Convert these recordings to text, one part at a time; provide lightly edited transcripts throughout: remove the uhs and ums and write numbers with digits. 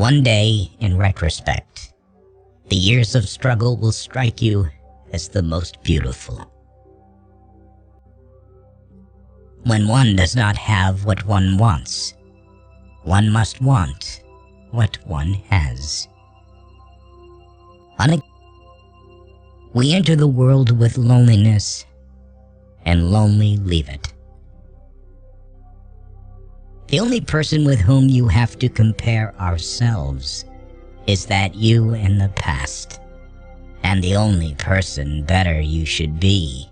One day, in retrospect, the years of struggle will strike you as the most beautiful. When one does not have what one wants, one must want what one has. We enter the world with loneliness, and lonely leave it. The only person with whom you have to compare ourselves is that you in the past, and the only person better you should be.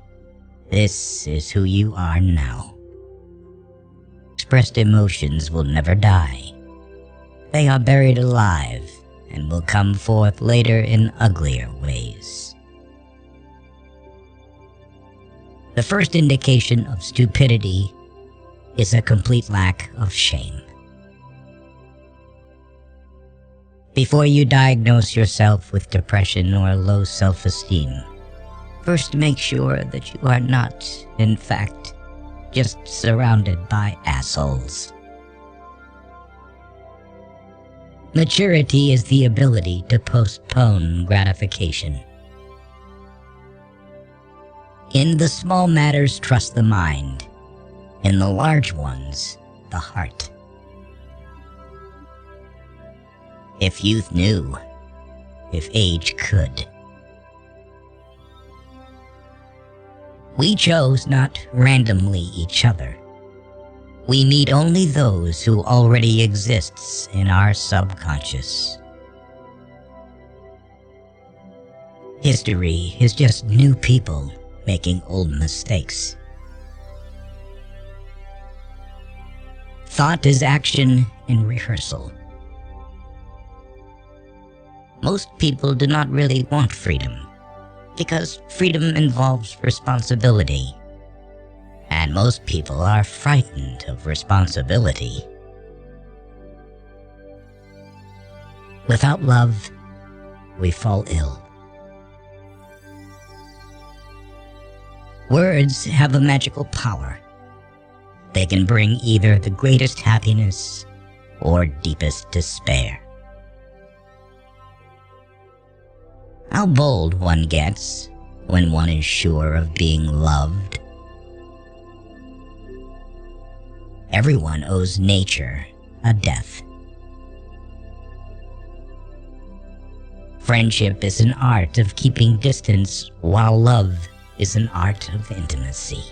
This is who you are now. Expressed emotions will never die. They are buried alive and will come forth later in uglier ways. The first indication of stupidity is a complete lack of shame. Before you diagnose yourself with depression or low self-esteem, first make sure that you are not, in fact, just surrounded by assholes. Maturity is the ability to postpone gratification. In the small matters, trust the mind. In the large ones, the heart. If youth knew, if age could. We chose not randomly each other. We meet only those who already exists in our subconscious. History is just new people making old mistakes. Thought is action in rehearsal. Most people do not really want freedom, because freedom involves responsibility. And most people are frightened of responsibility. Without love, we fall ill. Words have a magical power. They can bring either the greatest happiness or deepest despair. How bold one gets when one is sure of being loved. Everyone owes nature a death. Friendship is an art of keeping distance, while love is an art of intimacy.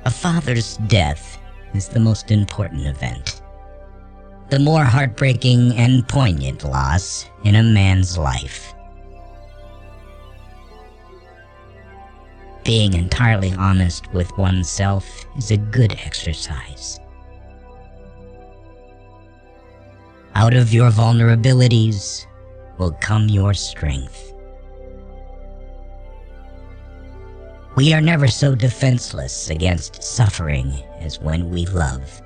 A father's death is the most important event. The more heartbreaking and poignant loss in a man's life. Being entirely honest with oneself is a good exercise. Out of your vulnerabilities will come your strength. We are never so defenseless against suffering as when we love.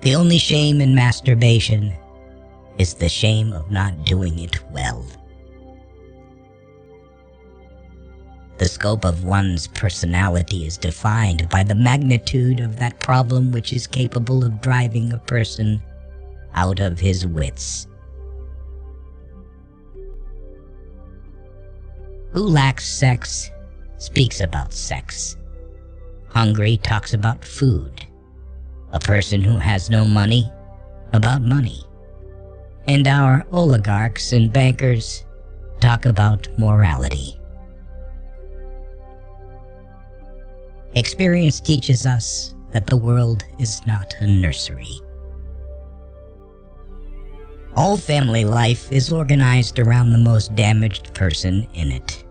The only shame in masturbation is the shame of not doing it well. The scope of one's personality is defined by the magnitude of that problem which is capable of driving a person out of his wits. Who lacks sex speaks about sex. Hungry talks about food. A person who has no money, about money. And our oligarchs and bankers talk about morality. Experience teaches us that the world is not a nursery. All family life is organized around the most damaged person in it.